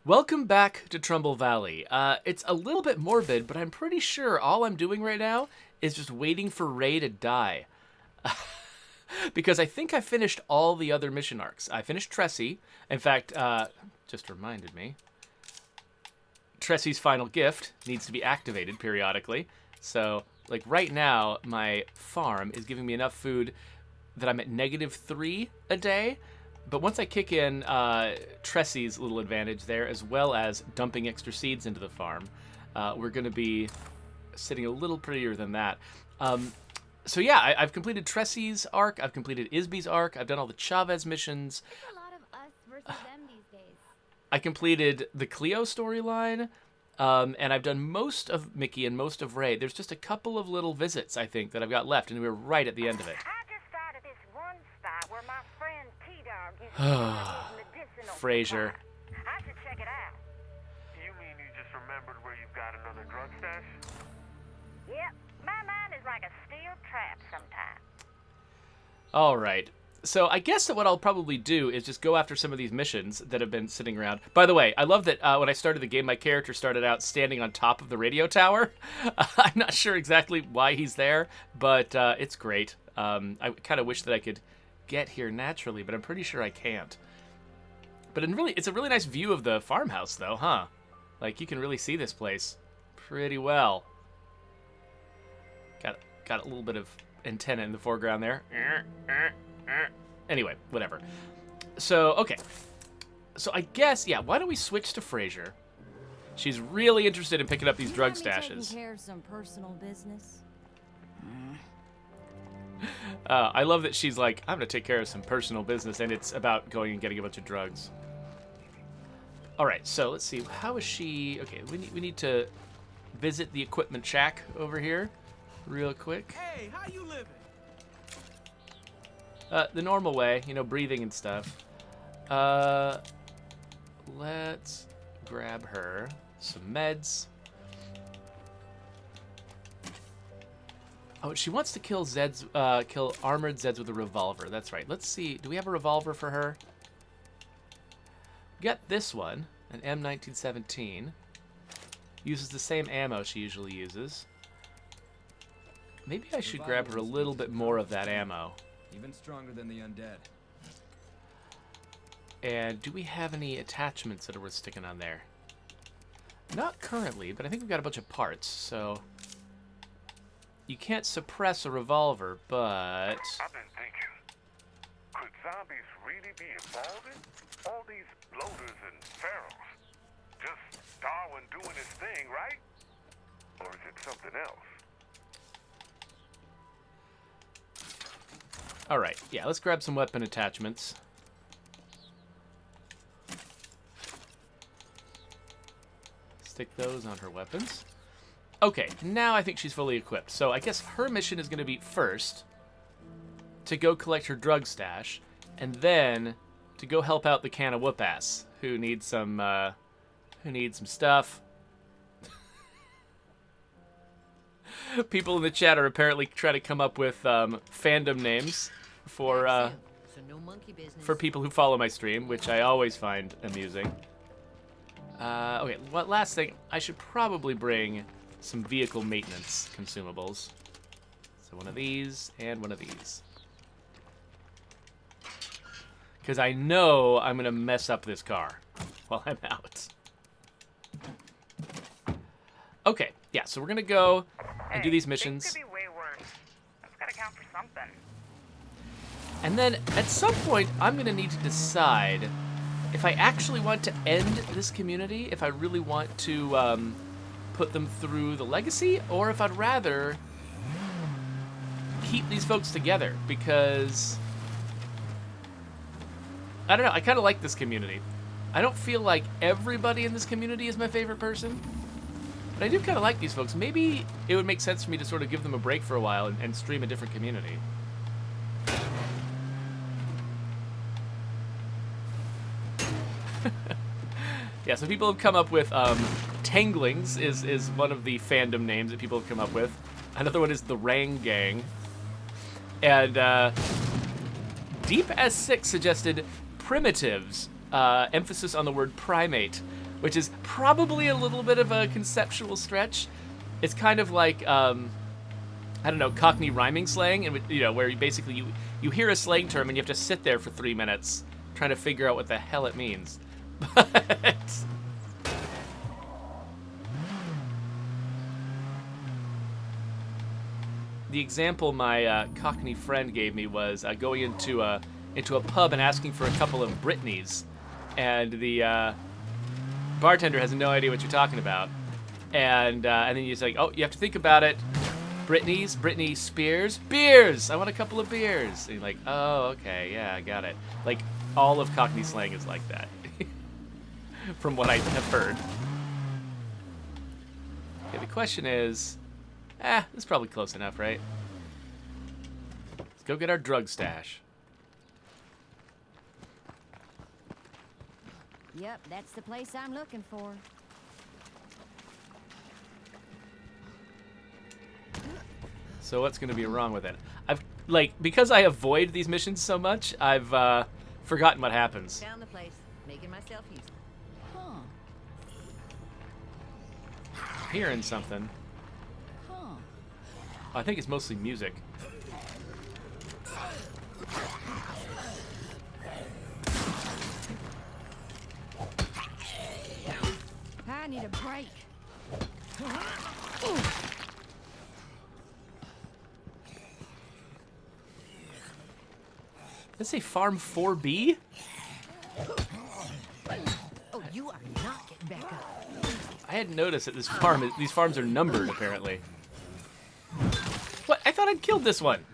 Welcome back to Trumbull Valley. It's a little bit morbid, but I'm pretty sure all I'm doing right now is just waiting for Ray to die. Because I think I finished all the other mission arcs. I finished Tressie. In fact, just reminded me, Tressie's final gift needs to be activated periodically. So, like right now, my farm is giving me enough food that I'm at -3 a day. But once I kick in Tressie's little advantage there, as well as dumping extra seeds into the farm, we're going to be sitting a little prettier than that. So yeah, I've completed Tressie's arc, I've completed Isby's arc, I've done all the Chavez missions. It's a lot of us versus them these days. I completed the Cleo storyline, and I've done most of Mickey and most of Ray. There's just a couple of little visits, I think, that I've got left, and we're right at the end of it. I just started this one spot where my friend T-Dog used to do his medicinal Frasier. supply. I should check it out. You mean you just remembered where you've got another drug stash? Yep, my mind is like a steel trap sometimes. All right. So I guess that what I'll probably do is just go after some of these missions that have been sitting around. By the way, I love that when I started the game, my character started out standing on top of the radio tower. I'm not sure exactly why he's there, but it's great. I kind of wish that I could get here naturally, but I'm pretty sure I can't. But it's a really nice view of the farmhouse, though, huh? Like, you can really see this place pretty well. Got a little bit of antenna in the foreground there. Anyway, whatever. So, okay. So I guess, yeah, why don't we switch to Frasier? She's really interested in picking up these drug stashes. Taking care of some personal business. I love that she's like, I'm going to take care of some personal business, and it's about going and getting a bunch of drugs. All right, so let's see. How is she? Okay, we need to visit the equipment shack over here real quick. Hey, how you living? The normal way, you know, breathing and stuff. Let's grab her some meds. Oh, she wants to kill kill armored Zeds with a revolver. That's right. Let's see. Do we have a revolver for her? We got this one, an M1917. Uses the same ammo she usually uses. Maybe I should grab her a little bit more of that ammo. Even stronger than the undead. And do we have any attachments that are worth sticking on there? Not currently, but I think we've got a bunch of parts, so... You can't suppress a revolver, but... I've been thinking, could zombies really be evolving? All these bloaters and ferals. Just Darwin doing his thing, right? Or is it something else? Alright, yeah, let's grab some weapon attachments. Stick those on her weapons. Okay, now I think she's fully equipped. So I guess her mission is going to be first to go collect her drug stash, and then to go help out the can of whoop-ass who needs some stuff. People in the chat are apparently trying to come up with fandom names for people who follow my stream, which I always find amusing. Okay, last thing, I should probably bring some vehicle maintenance consumables. So one of these and one of these. Because I know I'm going to mess up this car while I'm out. Okay, yeah, so we're going to go and do these missions. Things could be way worse. That's gotta count for something. And then at some point, I'm going to need to decide if I actually want to end this community, if I really want to put them through the legacy, or if I'd rather keep these folks together, because I don't know, I kind of like this community. I don't feel like everybody in this community is my favorite person, but I do kind of like these folks. Maybe it would make sense for me to sort of give them a break for a while and stream a different community. Yeah, so people have come up with Tanglings is one of the fandom names that people have come up with. Another one is the Rang Gang. And Deep S6 suggested primitives, emphasis on the word primate, which is probably a little bit of a conceptual stretch. It's kind of like, I don't know, Cockney rhyming slang, and where you hear a slang term and you have to sit there for 3 minutes trying to figure out what the hell it means. But the example my Cockney friend gave me was going into a pub and asking for a couple of Britneys, and the bartender has no idea what you're talking about, and then he's like, oh, you have to think about it. Britney's, Britney Spears, beers. I want a couple of beers. And you're like, oh, okay, yeah, I got it. Like, all of Cockney slang is like that, from what I have heard. Okay, the question is, this is probably close enough, right? Let's go get our drug stash. Yep, that's the place I'm looking for. So what's going to be wrong with it? Because I avoid these missions so much, I've forgotten what happens. Found the place, making myself useful. Huh. Hearing something. Huh. I think it's mostly music. I need a break. Let's say Farm 4B? Oh, you are not getting back up. I hadn't noticed that these farms are numbered, apparently. What? I thought I'd killed this one.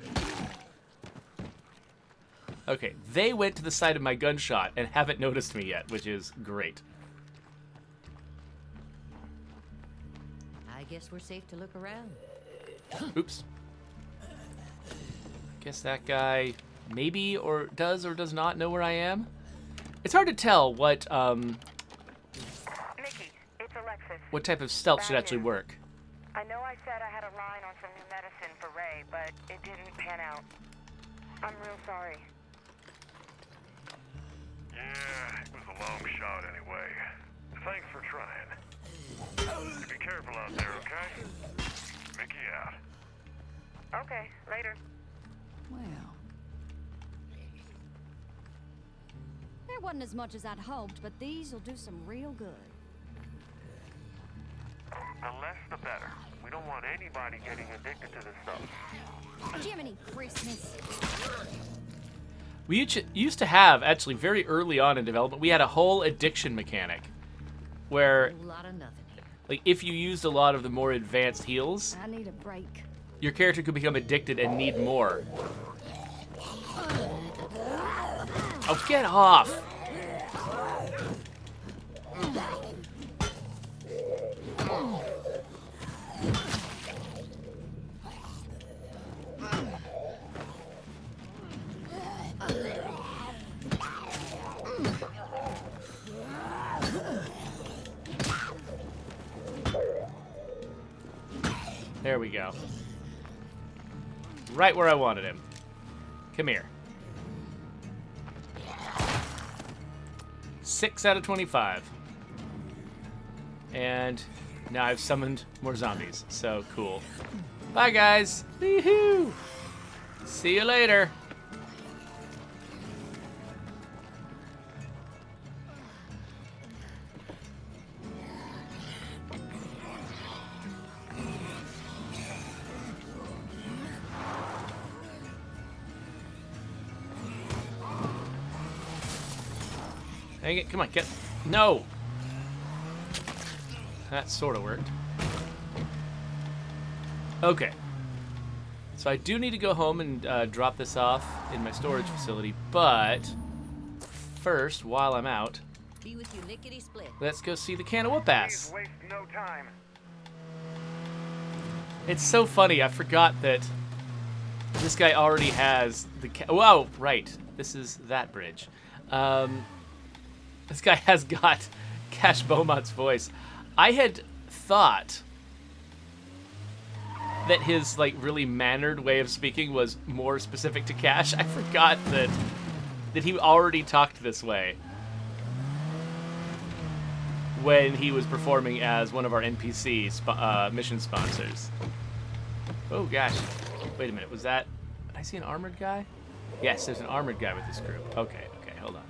Okay, they went to the side of my gunshot and haven't noticed me yet, which is great. I guess we're safe to look around. Oops. Guess that guy maybe or does not know where I am. It's hard to tell what Nikki, it's Alexis. what type of stealth should actually work. I know I said I had a line on some new medicine for Ray, but it didn't pan out. I'm real sorry. Yeah, it was a long shot anyway. Thanks for trying. You be careful out there, okay? Mickey out. Okay, later. Well. There wasn't as much as I'd hoped, but these will do some real good. The less the better. We don't want anybody getting addicted to this stuff. Jiminy Christmas. We used to have, actually, very early on in development, we had a whole addiction mechanic. Where, A lot of nothing here. like, if you used a lot of the more advanced heals, I need a break. your character could become addicted and need more. Oh, get off! There we go. Right where I wanted him. Come here. 6 out of 25. And now I've summoned more zombies. So cool. Bye, guys. Woohoo! See you later. Dang it, come on, get... No! That sort of worked. Okay. So I do need to go home and drop this off in my storage facility, but first, while I'm out, Be with you lickety split. let's go see the can of whoop-ass. Please waste no time. It's so funny, I forgot that this guy already has the... Whoa, right. This is that bridge. This guy has got Cash Beaumont's voice. I had thought that his really mannered way of speaking was more specific to Cash. I forgot that he already talked this way. when he was performing as one of our NPC mission sponsors. Oh gosh. Wait a minute, was that... Did I see an armored guy? Yes, there's an armored guy with this group. Okay, hold on.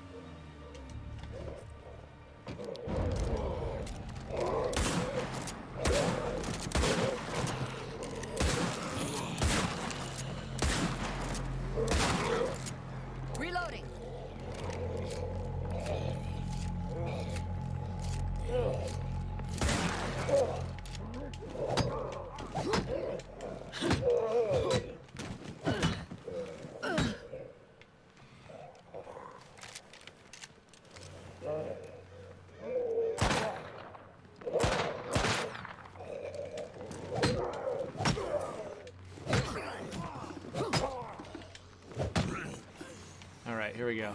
Reloading. All right, here we go.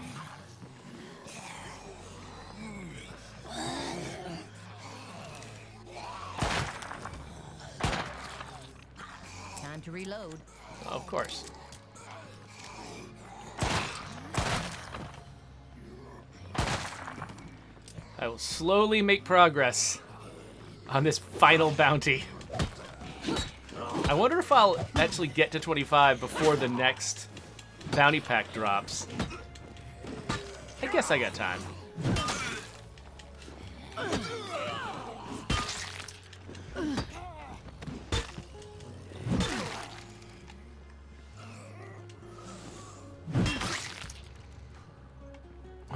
Time to reload. Of course. I will slowly make progress on this final bounty. I wonder if I'll actually get to 25 before the next bounty pack drops. I guess I got time.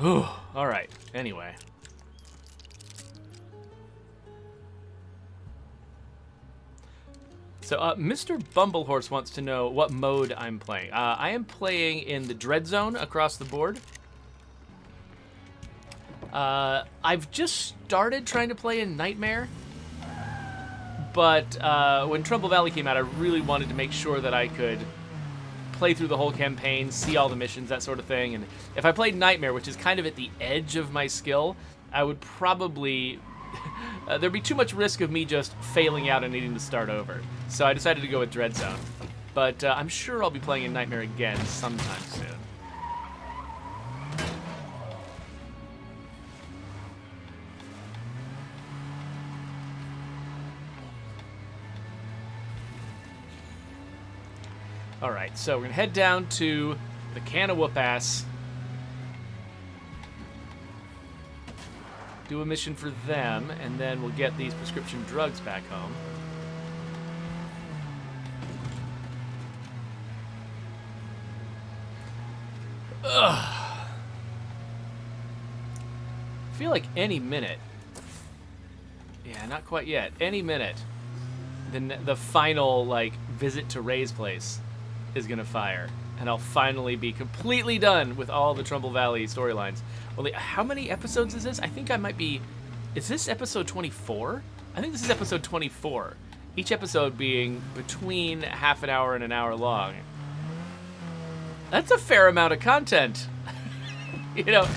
Ooh, all right. Anyway. So, Mr. Bumblehorse wants to know what mode I'm playing. I am playing in the Dread Zone across the board. I've just started trying to play in Nightmare. But when Trumbull Valley came out, I really wanted to make sure that I could play through the whole campaign, see all the missions, that sort of thing. And if I played Nightmare, which is kind of at the edge of my skill, I would probably... there'd be too much risk of me just failing out and needing to start over. So I decided to go with Dread Zone. But I'm sure I'll be playing in Nightmare again sometime soon. Alright, so we're going to head down to the Can of Whoop-Ass. Do a mission for them, and then we'll get these prescription drugs back home. Ugh. I feel like any minute... Yeah, not quite yet. Any minute, the final, like, visit to Ray's place is gonna fire, and I'll finally be completely done with all the Trumbull Valley storylines. Well, how many episodes is this? I think I might be... Is this episode 24? I think this is episode 24. Each episode being between half an hour and an hour long. That's a fair amount of content. You know,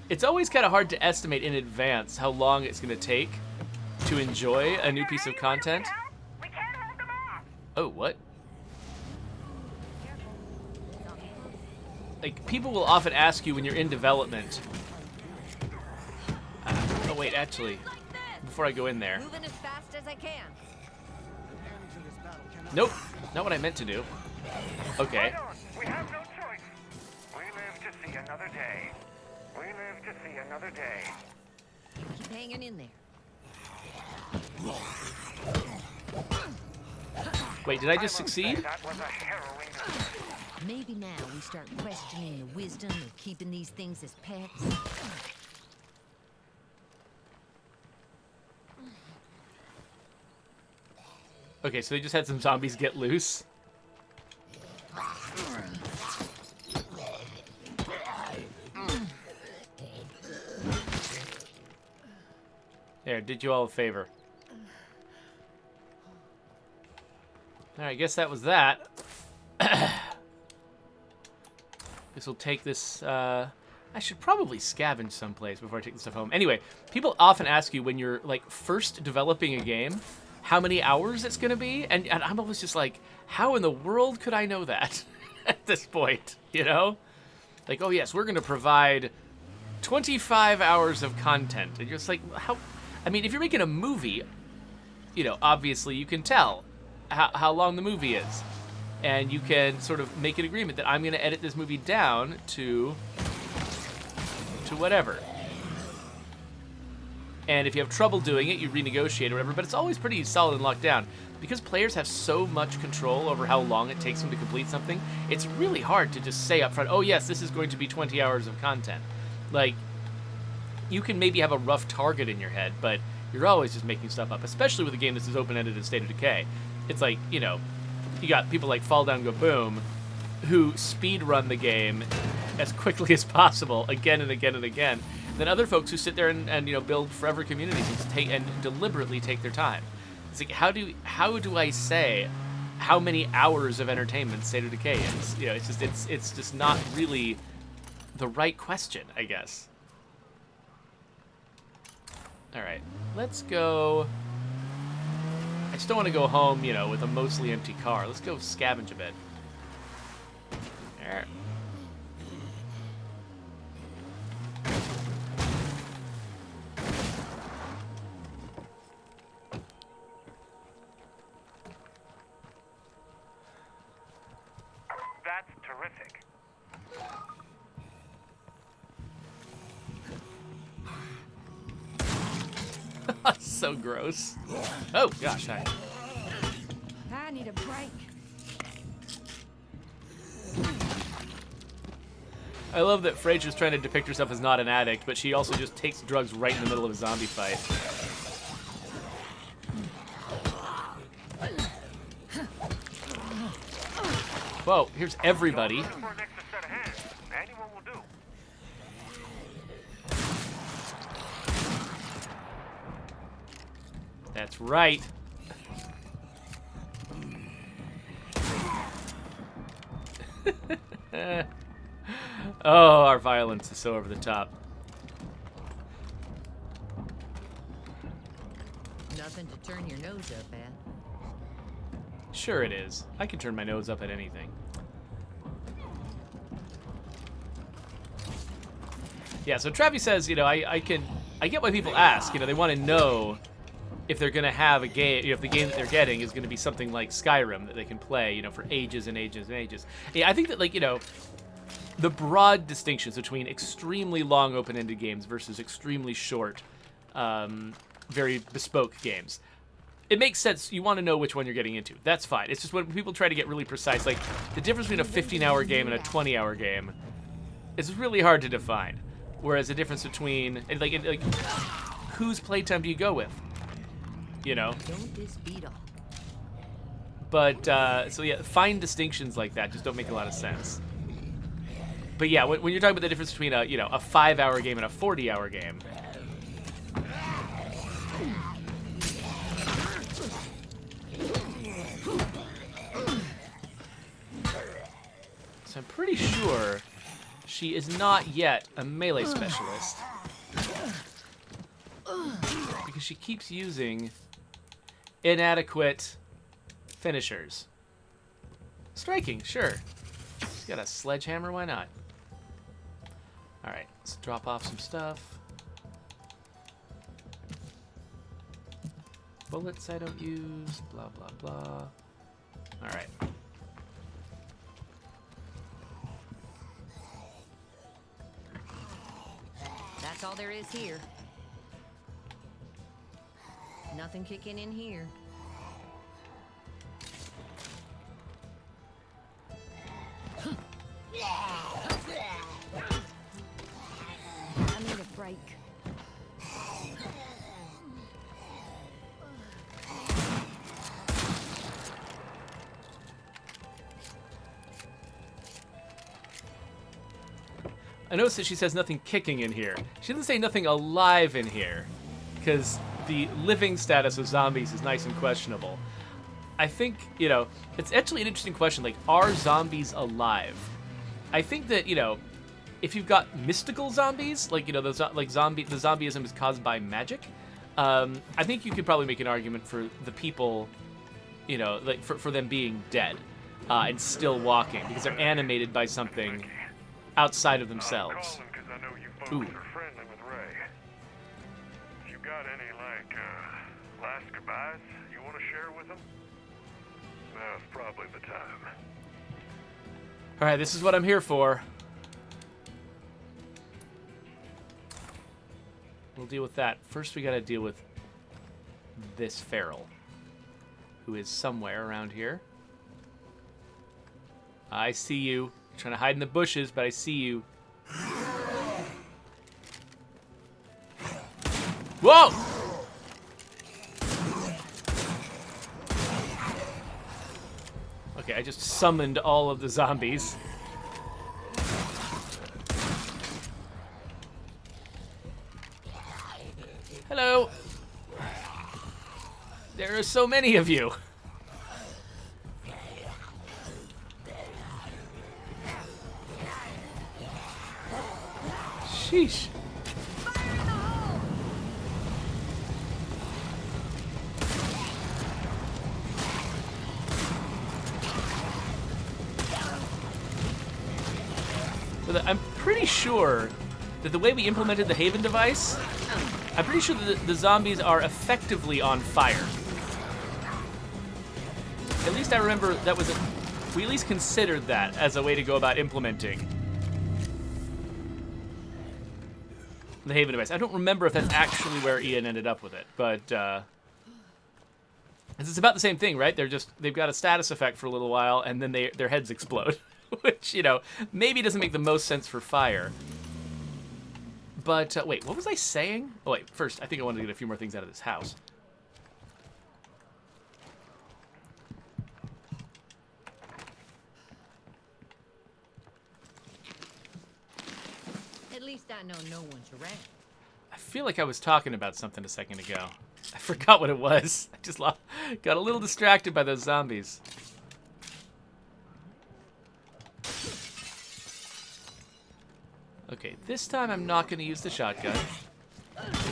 it's always kind of hard to estimate in advance how long it's going to take to enjoy a new piece of content. We can't hold them off. Oh, what? Like, people will often ask you when you're in development. Oh, wait, actually, before I go in there. Moving as fast as I can. Nope, not what I meant to do. Okay. We have no choice. We live to see another day. We live to see another day. Keep hanging in there. Wait, did I just succeed? That was a harrowing night. Maybe now we start questioning the wisdom of keeping these things as pets. Okay, so they just had some zombies get loose. There, did you all a favor. Alright, I guess that was that. This will take this, I should probably scavenge someplace before I take this stuff home. Anyway, people often ask you when you're, like, first developing a game, how many hours it's gonna be, and I'm always just like, how in the world could I know that at this point, you know? Like, oh yes, we're gonna provide 25 hours of content, and you're just like, how? I mean, if you're making a movie, you know, obviously you can tell how long the movie is. And you can sort of make an agreement that I'm going to edit this movie down to whatever. And if you have trouble doing it, you renegotiate or whatever, but it's always pretty solid and locked down. Because players have so much control over how long it takes them to complete something, it's really hard to just say up front, oh yes, this is going to be 20 hours of content. Like, you can maybe have a rough target in your head, but you're always just making stuff up, especially with a game that's as open-ended as State of Decay. It's like, you know, you got people like Fall Down Go Boom who speed run the game as quickly as possible again and again and again. Then other folks who sit there and you know, build forever communities and deliberately take their time. It's like, how do I say how many hours of entertainment State of Decay is? You know, it's just not really the right question, I guess. All right, let's go. I just don't want to go home, you know, with a mostly empty car. Let's go scavenge a bit. There. That's terrific. So gross. Oh gosh, I need a break. I love that Frasier's trying to depict herself as not an addict, but she also just takes drugs right in the middle of a zombie fight. Whoa, here's everybody. For an extra set of hands. Anyone will do. That's right. Oh, our violence is so over the top. Nothing to turn your nose up at. Sure it is. I can turn my nose up at anything. Yeah, so Travi says, you know, I get why people ask. You know, they want to know if they're going to have a game, you know, if the game that they're getting is going to be something like Skyrim that they can play, you know, for ages and ages and ages. Yeah, I think that, like, you know, the broad distinctions between extremely long open-ended games versus extremely short, very bespoke games. It makes sense. You want to know which one you're getting into. That's fine. It's just when people try to get really precise, like the difference between a 15-hour game and a 20-hour game is really hard to define. Whereas the difference between, like whose playtime do you go with? You know? Don't this beat off? But, so yeah, fine distinctions like that just don't make a lot of sense. But yeah, when you're talking about the difference between a, you know, a 5-hour game and a 40-hour game, so I'm pretty sure she is not yet a melee specialist. Because she keeps using inadequate finishers. Striking, sure. She's got a sledgehammer, why not? Alright, let's drop off some stuff. Bullets I don't use, blah, blah, blah. Alright. That's all there is here. Nothing kicking in here. I need a break. I noticed that she says nothing kicking in here. She doesn't say nothing alive in here, because the living status of zombies is nice and questionable. I think, you know, it's actually an interesting question, like, are zombies alive? I think that, you know, if you've got mystical zombies, like, you know, the zombieism is caused by magic, I think you could probably make an argument for the people, you know, like, for them being dead and still walking, because they're animated by something outside of themselves. I'm calling 'cause I know you folks Ooh. are friendly with Ray. If you got got any, like, last goodbyes you want to share with them? Now's probably the time. All right, this is what I'm here for. We'll deal with that. First, we got to deal with this feral, who is somewhere around here. I see you. You're trying to hide in the bushes, but I see you. Whoa! Okay, I just summoned all of the zombies. Hello. There are so many of you. Sheesh. I'm pretty sure that the way we implemented the Haven device, I'm pretty sure that the zombies are effectively on fire. At least I remember that was we at least considered that as a way to go about implementing the Haven device. I don't remember if that's actually where Ian ended up with it, but it's about the same thing, right? They've got a status effect for a little while, and then their heads explode. Which, you know, maybe doesn't make the most sense for fire. But, wait, what was I saying? Oh, wait, first, I think I wanted to get a few more things out of this house. At least I know no one's around. I feel like I was talking about something a second ago. I forgot what it was. I just got a little distracted by those zombies. Okay, this time I'm not going to use the shotgun.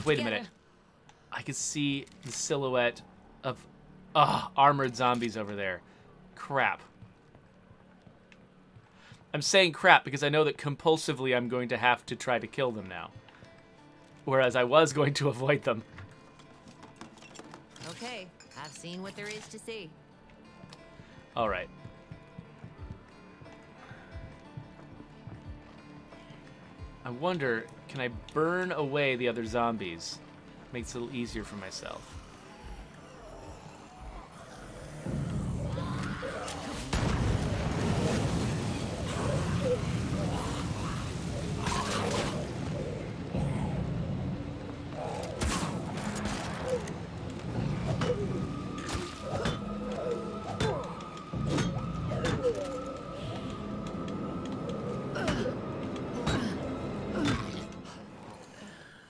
Wait a minute. I can see the silhouette of armored zombies over there. Crap. I'm saying crap because I know that compulsively I'm going to have to try to kill them now. Whereas I was going to avoid them. Okay, I've seen what there is to see. All right. I wonder, can I burn away the other zombies? Makes it a little easier for myself.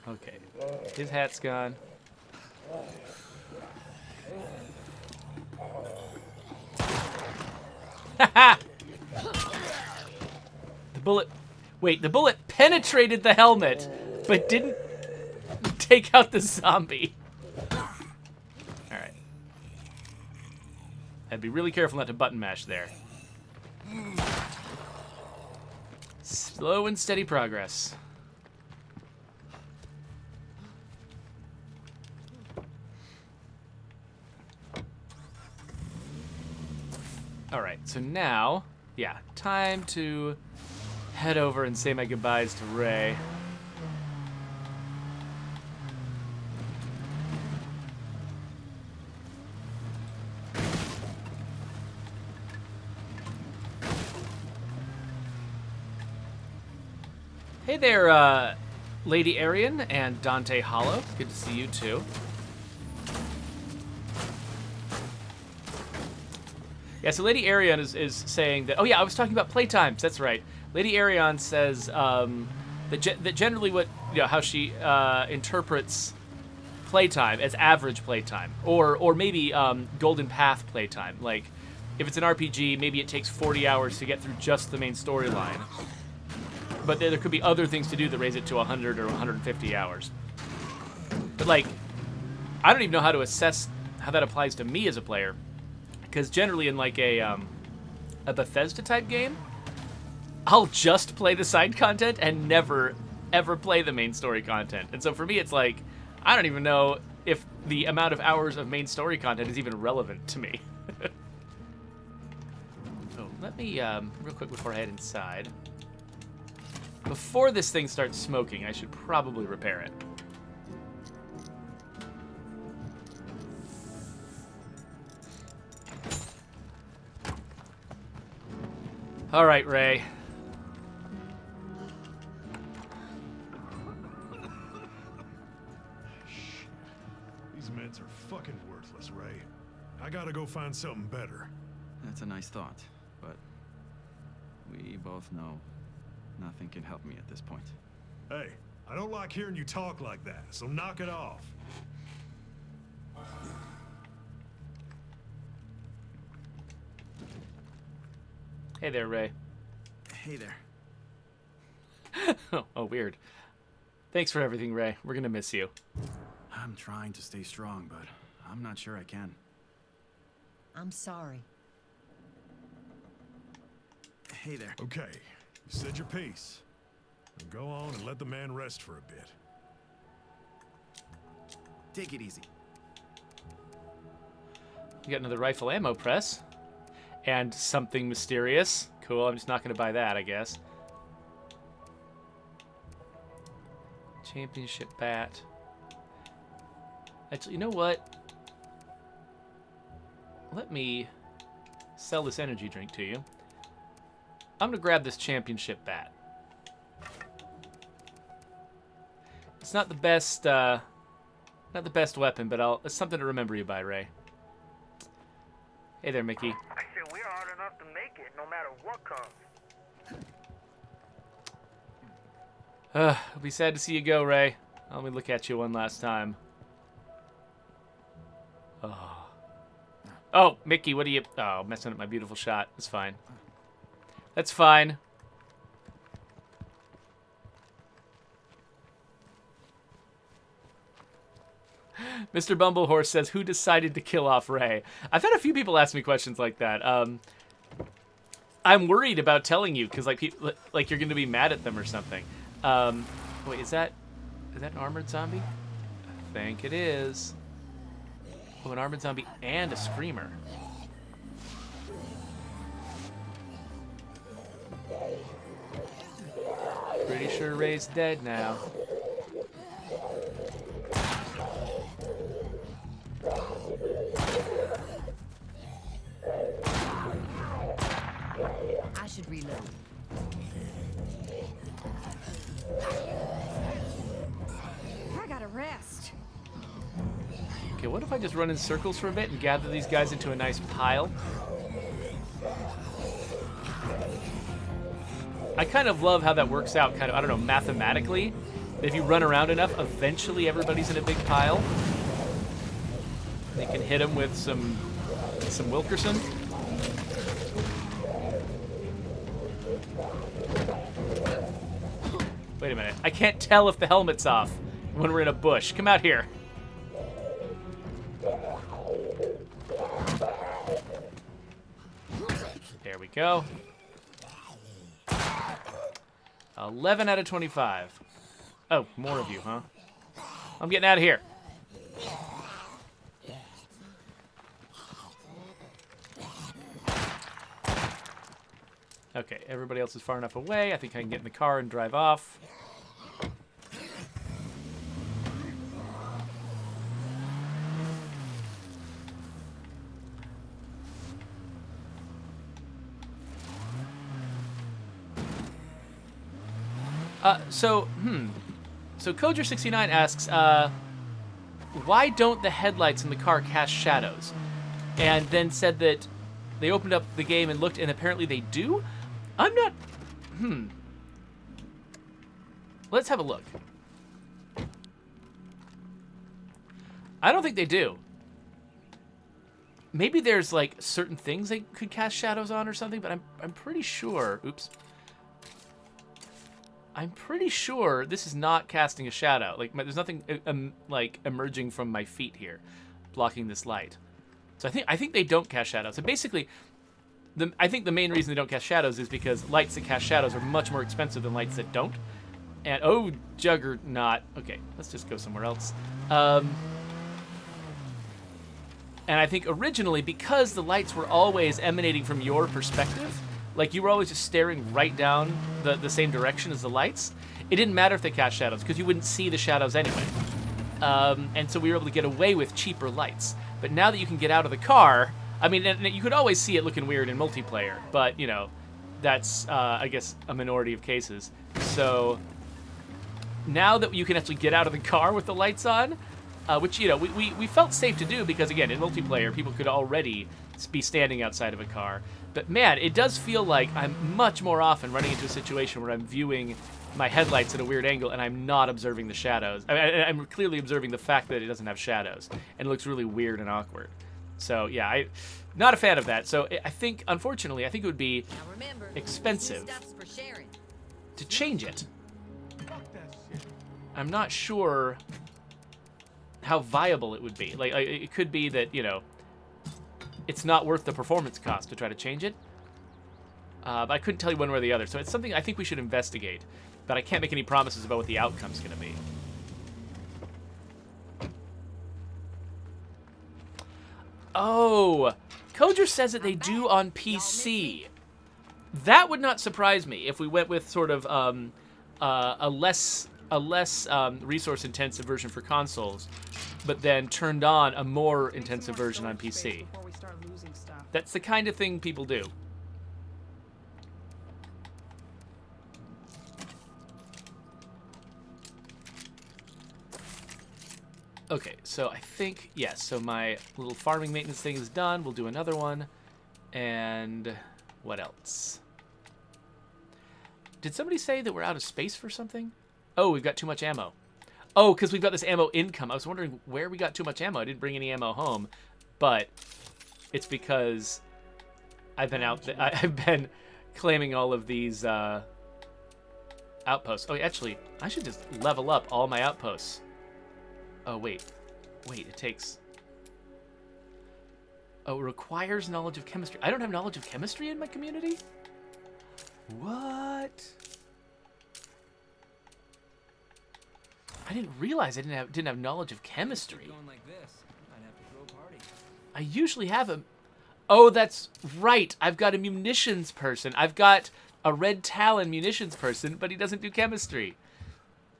Okay, his hat's gone. Ha The bullet... Wait, the bullet penetrated the helmet, but didn't take out the zombie. Alright. I'd be really careful not to button mash there. Slow and steady progress. All right, so now, yeah, time to head over and say my goodbyes to Ray. Hey there, Lady Arian and Dante Hollow. Good to see you too. Yeah, so Lady Arian is saying that... Oh, yeah, I was talking about playtimes. That's right. Lady Arian says that generally how she interprets playtime as average playtime. Or maybe Golden Path playtime. Like, if it's an RPG, maybe it takes 40 hours to get through just the main storyline. But there could be other things to do that raise it to 100 or 150 hours. But, like, I don't even know how to assess how that applies to me as a player. Because generally in like a Bethesda type game, I'll just play the side content and never, ever play the main story content. And so for me, it's like, I don't even know if the amount of hours of main story content is even relevant to me. So let me, real quick before I head inside. Before this thing starts smoking, I should probably repair it. All right, Ray. These meds are fucking worthless, Ray. I gotta go find something better. That's a nice thought, but we both know nothing can help me at this point. Hey, I don't like hearing you talk like that, so knock it off. Hey there, Ray. Hey there. Oh, weird. Thanks for everything, Ray. We're gonna miss you. I'm trying to stay strong, but I'm not sure I can. I'm sorry. Hey there. Okay, you said your piece. Now go on and let the man rest for a bit. Take it easy. You got another rifle ammo press. And something mysterious. Cool, I'm just not gonna buy that, I guess. Championship bat. Actually, you know what? Let me sell this energy drink to you. I'm gonna grab this championship bat. It's not the best, not the best weapon, but it's something to remember you by, Ray. Hey there, Mickey. I said we're hard enough to make it, no matter what comes. I'll be sad to see you go, Ray. Let me look at you one last time. Oh, Mickey, what are you... Oh, messing up my beautiful shot. That's fine. That's fine. Mr. Bumblehorse says, who decided to kill off Ray? I've had a few people ask me questions like that. I'm worried about telling you, because like you're going to be mad at them or something. Wait, is that an armored zombie? I think it is. Oh, an armored zombie and a screamer. Pretty sure Ray's dead now. I should reload. I gotta rest. Okay, what if I just run in circles for a bit and gather these guys into a nice pile? I kind of love how that works out, kind of, I don't know, mathematically. If you run around enough, eventually everybody's in a big pile. You can hit them with some Wilkerson. Wait a minute. I can't tell if the helmet's off when we're in a bush. Come out here. There we go. 11 out of 25. Oh, more of you, huh? I'm getting out of here. Okay, everybody else is far enough away. I think I can get in the car and drive off. So Kojer69 asks, why don't the headlights in the car cast shadows? And then said that they opened up the game and looked, and apparently they do? I'm not... Let's have a look. I don't think they do. Maybe there's, like, certain things they could cast shadows on or something, but I'm pretty sure... Oops. I'm pretty sure this is not casting a shadow. Like, there's nothing, like, emerging from my feet here, blocking this light. So I think they don't cast shadows. So basically... I think the main reason they don't cast shadows is because lights that cast shadows are much more expensive than lights that don't. And, oh, Juggernaut. Okay, let's just go somewhere else. And I think originally, because the lights were always emanating from your perspective, like you were always just staring right down the same direction as the lights, it didn't matter if they cast shadows, because you wouldn't see the shadows anyway. And so we were able to get away with cheaper lights. But now that you can get out of the car, I mean, and you could always see it looking weird in multiplayer, but, you know, that's, I guess, a minority of cases. So now that you can actually get out of the car with the lights on, which, you know, we felt safe to do because, again, in multiplayer, people could already be standing outside of a car. But, man, it does feel like I'm much more often running into a situation where I'm viewing my headlights at a weird angle and I'm not observing the shadows. I'm clearly observing the fact that it doesn't have shadows, and it looks really weird and awkward. So, yeah, I'm not a fan of that. So I think, unfortunately, I think it would be expensive to change it. I'm not sure how viable it would be. Like, it could be that, you know, it's not worth the performance cost to try to change it. But I couldn't tell you one way or the other. So it's something I think we should investigate. But I can't make any promises about what the outcome's going to be. Oh, Kojer says that they do on PC. That would not surprise me if we went with sort of a less resource-intensive version for consoles, but then turned on a more intensive version on PC. That's the kind of thing people do. Okay, so I think, yes, so my little farming maintenance thing is done. We'll do another one. And what else? Did somebody say that we're out of space for something? Oh, we've got too much ammo. Oh, because we've got this ammo income. I was wondering where we got too much ammo. I didn't bring any ammo home, but it's because I've been I've been claiming all of these outposts. Oh, actually, I should just level up all my outposts. Oh, wait, it takes... Oh, it requires knowledge of chemistry. I don't have knowledge of chemistry in my community? What? I didn't realize I didn't have knowledge of chemistry. Going like this, I'd have to throw a party. I usually have a... Oh, that's right. I've got a munitions person. I've got a Red Talon munitions person, but he doesn't do chemistry.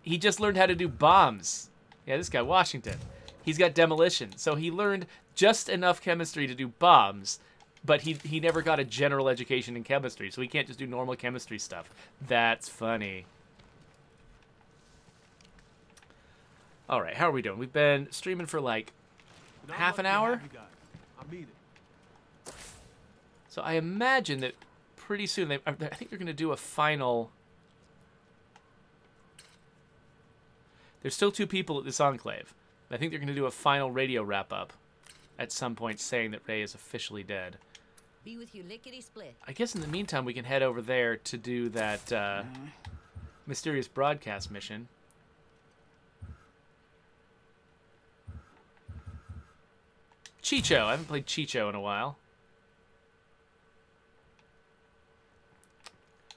He just learned how to do bombs. Yeah, this guy, Washington. He's got demolition. So he learned just enough chemistry to do bombs, but he never got a general education in chemistry, so he can't just do normal chemistry stuff. That's funny. All right, how are we doing? We've been streaming for like half an hour. So I imagine that pretty soon, I think they're going to do a final... There's still 2 people at this enclave. I think they're going to do a final radio wrap-up at some point saying that Ray is officially dead. Be with you lickety-split. I guess in the meantime, we can head over there to do that mysterious broadcast mission. Chicho. I haven't played Chicho in a while.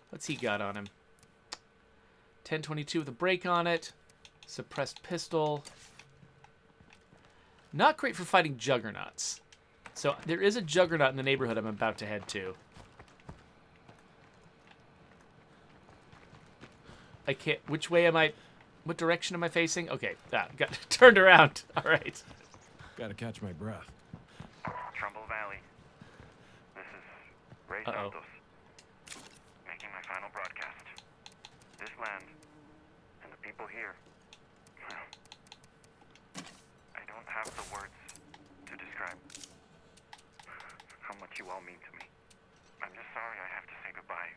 What's he got on him? 1022 with a break on it. Suppressed pistol. Not great for fighting juggernauts. So there is a juggernaut in the neighborhood I'm about to head to. I can't... Which way am I... What direction am I facing? Okay, got turned around. All right. Gotta catch my breath. Trumbull Valley. This is Ray Santos. Making my final broadcast. This land and the people here. Well, I don't have the words to describe how much you all mean to me. I'm just sorry I have to say goodbye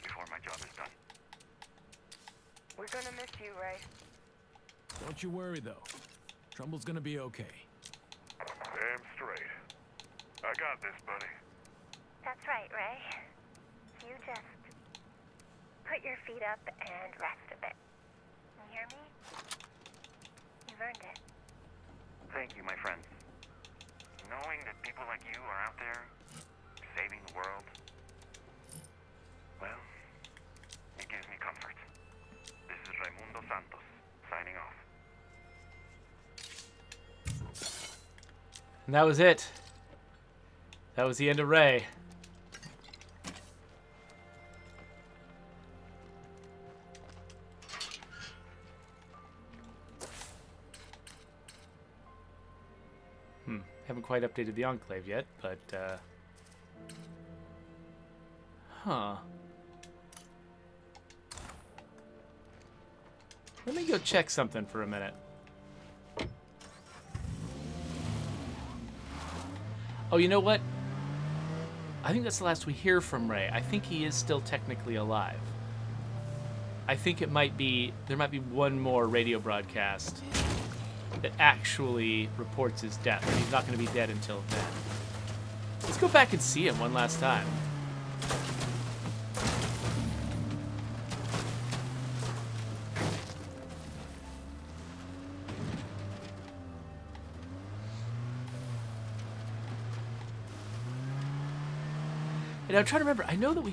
before my job is done. We're gonna miss you, Ray. Don't you worry, though. Trumbull's gonna be okay. Damn straight. I got this, buddy. That's right, Ray. You just put your feet up and rest a bit. You hear me? You've earned it. Thank you, my friends. Knowing that people like you are out there saving the world, well, it gives me comfort. This Santos, signing off. And that was it. That was the end of Ray. Haven't quite updated the Enclave yet, but, huh. Let me go check something for a minute. Oh, you know what? I think that's the last we hear from Ray. I think he is still technically alive. I think it might be, there might be one more radio broadcast that actually reports his death. He's not going to be dead until then. Let's go back and see him one last time. And I'm trying to remember. I know that we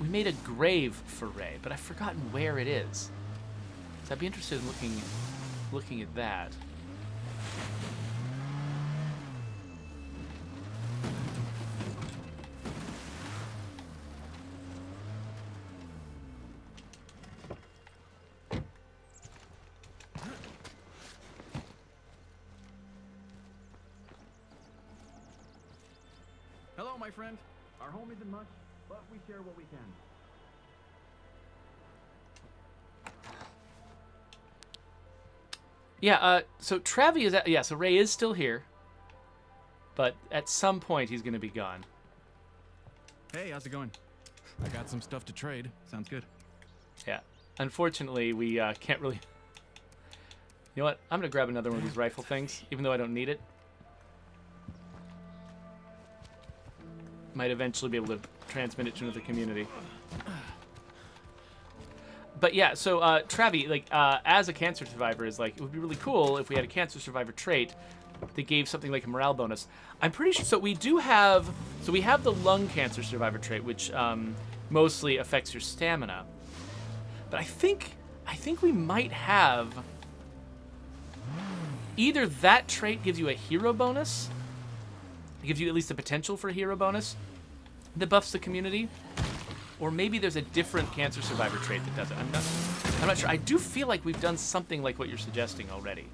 made a grave for Ray, but I've forgotten where it is. So I'd be interested in looking at that. Hello, my friend. Our home isn't much, but we share what we can. Yeah, so Travi is yeah, so Ray is still here. But at some point he's going to be gone. Hey, how's it going? I got some stuff to trade. Sounds good. Yeah. Unfortunately, we can't really... You know what? I'm going to grab another one of these rifle things, even though I don't need it. Might eventually be able to transmit it to another community. But yeah, so Travi, like, as a cancer survivor, is like, it would be really cool if we had a cancer survivor trait that gave something like a morale bonus. I'm pretty sure, so we have the lung cancer survivor trait, which mostly affects your stamina. But I think we might have either that trait gives you a hero bonus, it gives you at least the potential for a hero bonus that buffs the community, or maybe there's a different cancer survivor trait that does it. I'm not sure. I do feel like we've done something like what you're suggesting already.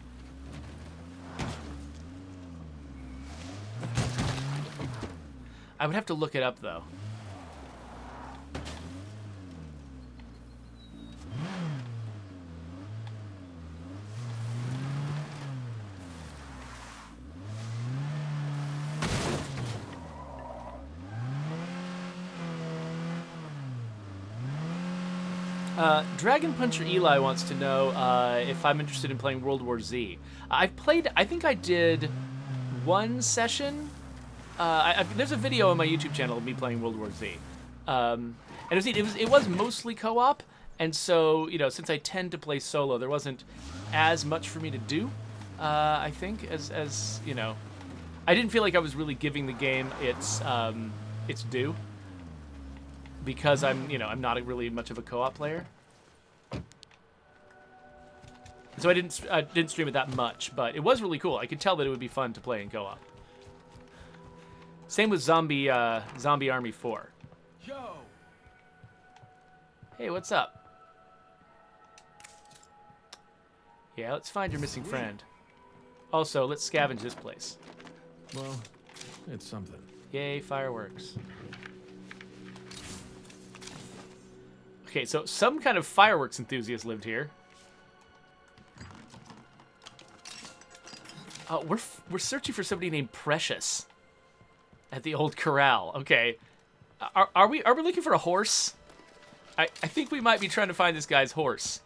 I would have to look it up, though. Dragon Puncher Eli wants to know if I'm interested in playing World War Z. I think I did one session. There's a video on my YouTube channel of me playing World War Z. And it was mostly co-op, and so, you know, since I tend to play solo, there wasn't as much for me to do, I think, as you know. I didn't feel like I was really giving the game its due, because I'm not really much of a co-op player. So I didn't stream it that much, but it was really cool. I could tell that it would be fun to play in co-op. Same with Zombie Army 4. Yo. Hey, what's up? Yeah, let's find your missing friend. Also, let's scavenge this place. Well, it's something. Yay, fireworks. Okay, so some kind of fireworks enthusiast lived here. We're searching for somebody named Precious at the old corral. Okay, are we looking for a horse? I think we might be trying to find this guy's horse.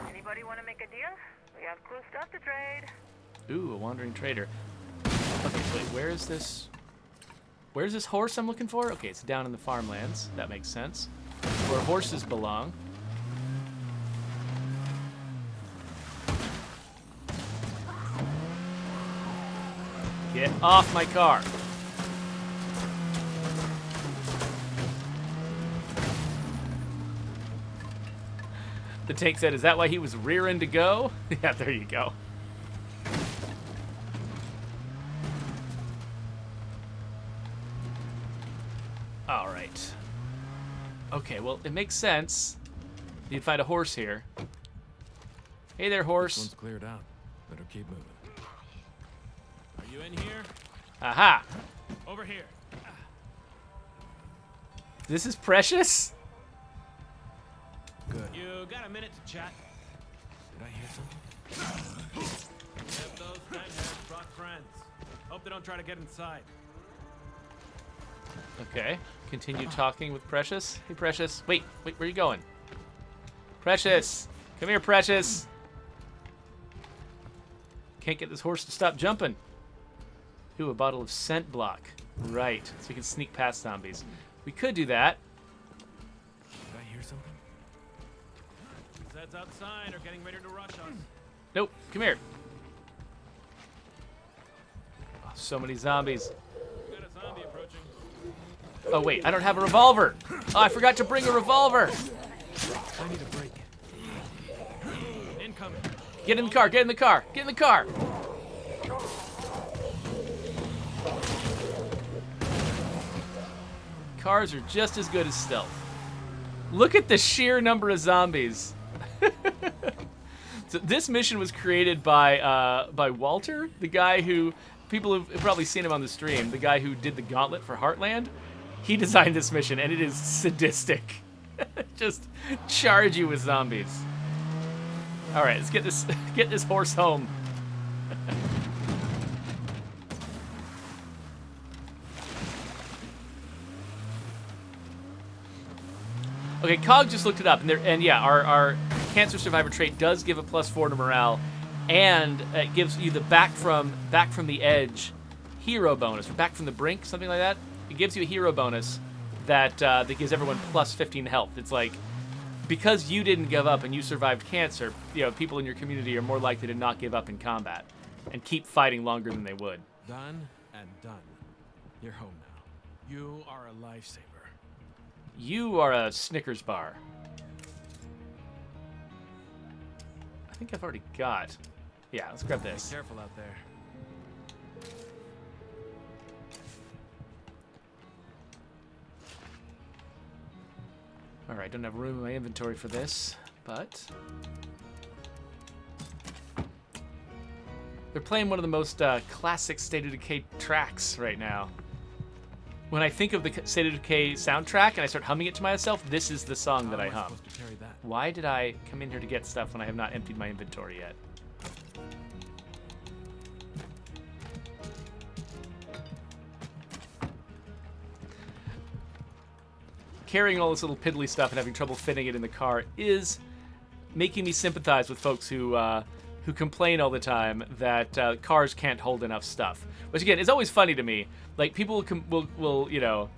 Anybody want to make a deal? We have cool stuff to trade. Ooh, a wandering trader. Okay, wait, where's this horse I'm looking for? Okay, it's down in the farmlands. That makes sense. Where horses belong. Get off my car. The tank said, is that why he was rearing to go? Yeah, there you go. All right. Okay, well, it makes sense. You'd find a horse here. Hey there, This horse. one's cleared out. Better keep moving. Are you in here? Aha! Over here. This is Precious? Good. You got a minute to chat? Did I hear something? If those deadheads brought friends. Hope they don't try to get inside. Okay. Continue talking with Precious. Hey, Precious. Wait, where are you going? Precious! Come here, Precious! Can't get this horse to stop jumping. Ooh, a bottle of scent block. Right, so we can sneak past zombies. We could do that. Did I hear something? Zeds outside are getting ready to rush us. Nope, come here. Oh, so many zombies. We got a zombie approaching. Oh, wait, I don't have a revolver. Oh, I forgot to bring a revolver. I need a break. Incoming. Get in the car, get in the car, get in the car. Cars are just as good as stealth. Look at the sheer number of zombies. So this mission was created by Walter, the guy who, people have probably seen him on the stream, the guy who did the gauntlet for Heartland. He designed this mission, and it is sadistic. Just charge you with zombies. All right, let's get this horse home. Okay, Cog just looked it up, and yeah, our cancer survivor trait does give a +4 to morale, and it gives you the back from the edge hero bonus, or back from the brink, something like that. It gives you a hero bonus that gives everyone +15 health. It's like, because you didn't give up and you survived cancer, you know, people in your community are more likely to not give up in combat and keep fighting longer than they would. Done and done. You're home now. You are a lifesaver. You are a Snickers bar. I think I've already got. Yeah, let's grab this. Be careful out there. All right, don't have room in my inventory for this, but they're playing one of the most classic State of Decay tracks right now. When I think of the State of Decay soundtrack and I start humming it to myself, this is the song that I hum. Supposed to carry that? Why did I come in here to get stuff when I have not emptied my inventory yet? Carrying all this little piddly stuff and having trouble fitting it in the car is making me sympathize with folks who complain all the time that cars can't hold enough stuff. Which again is always funny to me. Like, people will you know,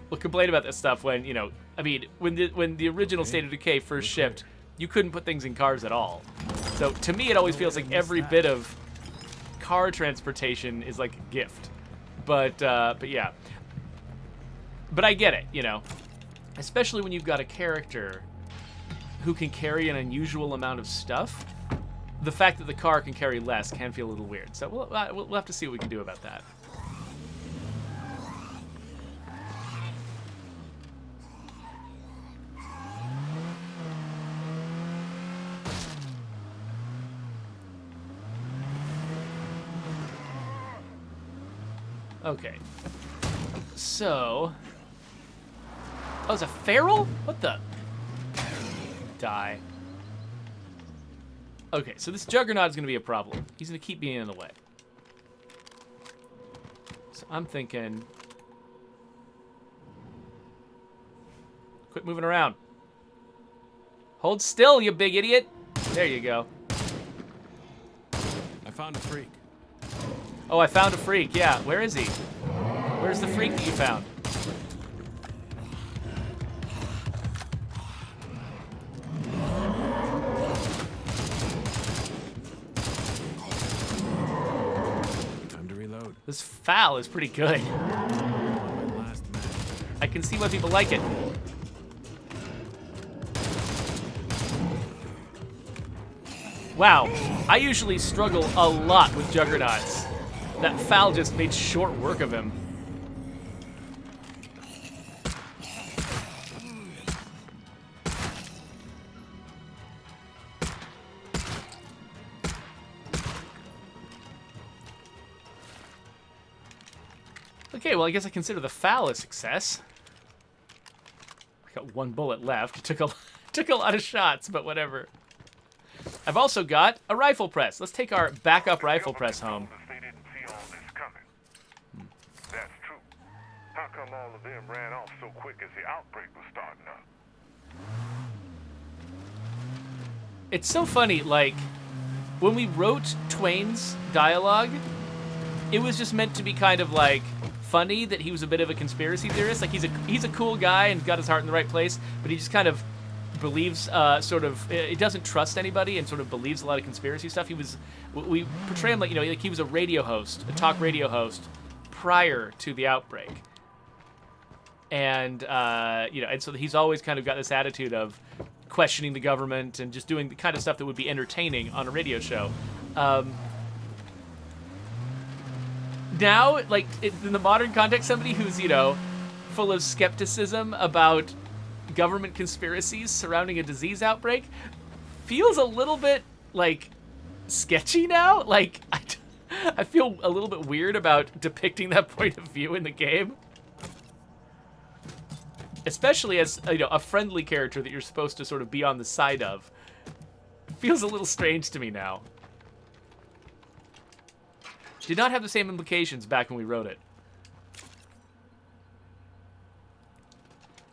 will complain about this stuff when, you know, I mean, when the original State of Decay first shipped, you couldn't put things in cars at all. So to me, it always feels like every bit of car transportation is like a gift. But yeah. But I get it, you know, especially when you've got a character who can carry an unusual amount of stuff. The fact that the car can carry less can feel a little weird. So we'll have to see what we can do about that. Okay. So... Oh, it's a feral? What the? Die. Okay, so this Juggernaut is going to be a problem. He's going to keep being in the way. So I'm thinking... Quit moving around. Hold still, you big idiot. There you go. I found a freak. Oh, I found a freak, yeah. Where is he? Where's the freak that you found? This FAL is pretty good. Last match. I can see why people like it. Wow, I usually struggle a lot with Juggernauts. That FAL just made short work of him. Okay, well, I guess I consider the FAL a success. I got 1 bullet left. It took a lot of shots, but whatever. I've also got a rifle press. Let's take our backup rifle press home. They didn't see all this coming. That's true. How come all of them ran off so quick as the outbreak was starting up? It's so funny, like, when we wrote Twain's dialogue, it was just meant to be kind of like funny that he was a bit of a conspiracy theorist. Like, he's a cool guy and got his heart in the right place, but he just kind of believes he doesn't trust anybody and sort of believes a lot of conspiracy stuff. We portray him like, you know, like he was a radio host, a talk radio host prior to the outbreak. And, you know, and so he's always kind of got this attitude of questioning the government and just doing the kind of stuff that would be entertaining on a radio show. Now, like, in the modern context, somebody who's, you know, full of skepticism about government conspiracies surrounding a disease outbreak feels a little bit, like, sketchy now. Like, I feel a little bit weird about depicting that point of view in the game. Especially as, you know, a friendly character that you're supposed to sort of be on the side of. Feels a little strange to me now. Did not have the same implications back when we wrote it.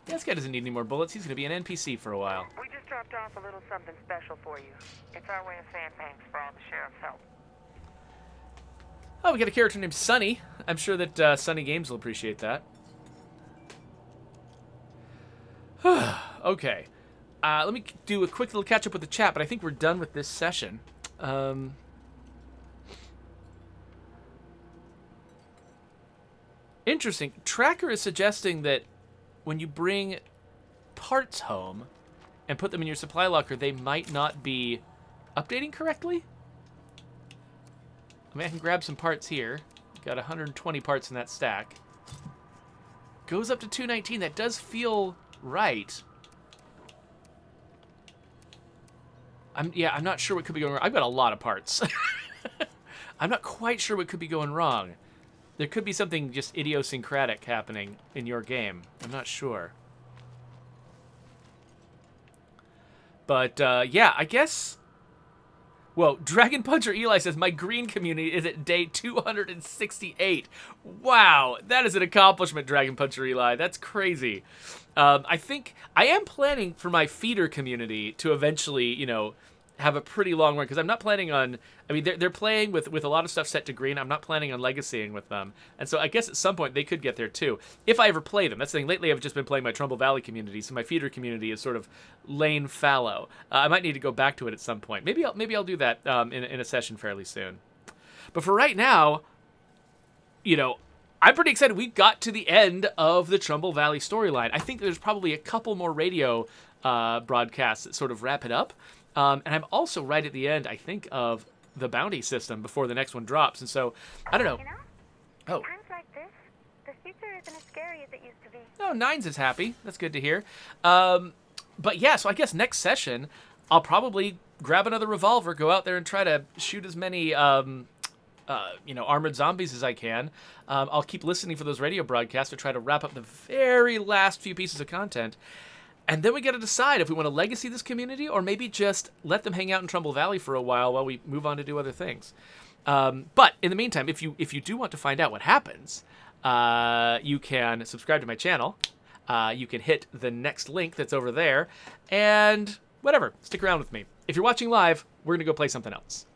Yeah, this guy doesn't need any more bullets. He's going to be an NPC for a while. We just dropped off a little something special for you. It's our way of saying thanks for all the sheriff's help. Oh, we got a character named Sunny. I'm sure that Sunny Games will appreciate that. Okay. Let me do a quick little catch up with the chat, but I think we're done with this session. Interesting. Tracker is suggesting that when you bring parts home and put them in your supply locker, they might not be updating correctly. I mean, I can grab some parts here. Got 120 parts in that stack. Goes up to 219. That does feel right. I'm not sure what could be going wrong. I've got a lot of parts. I'm not quite sure what could be going wrong. There could be something just idiosyncratic happening in your game. I'm not sure. But, yeah, I guess... Whoa, Dragon Puncher Eli says, my green community is at day 268. Wow, that is an accomplishment, Dragon Puncher Eli. That's crazy. I think I am planning for my feeder community to eventually, you know, have a pretty long run, because I'm not planning on... I mean, they're playing with a lot of stuff set to green. I'm not planning on legacying with them. And so I guess at some point they could get there too, if I ever play them. That's the thing. Lately I've just been playing my Trumbull Valley community, so my feeder community is sort of lane fallow. I might need to go back to it at some point. Maybe I'll do that in a session fairly soon. But for right now, you know, I'm pretty excited. We got to the end of the Trumbull Valley storyline. I think there's probably a couple more radio broadcasts that sort of wrap it up. And I'm also right at the end, I think, of the bounty system before the next one drops. And so, I don't know. You know, Oh. times like this, the future isn't as scary as it used to be. Oh, Nines is happy. That's good to hear. But yeah, so I guess next session, I'll probably grab another revolver, go out there and try to shoot as many, you know, armored zombies as I can. I'll keep listening for those radio broadcasts to try to wrap up the very last few pieces of content. And then we got to decide if we want to legacy this community or maybe just let them hang out in Trumbull Valley for a while we move on to do other things. But in the meantime, if you do want to find out what happens, you can subscribe to my channel. You can hit the next link that's over there. And whatever, stick around with me. If you're watching live, we're going to go play something else.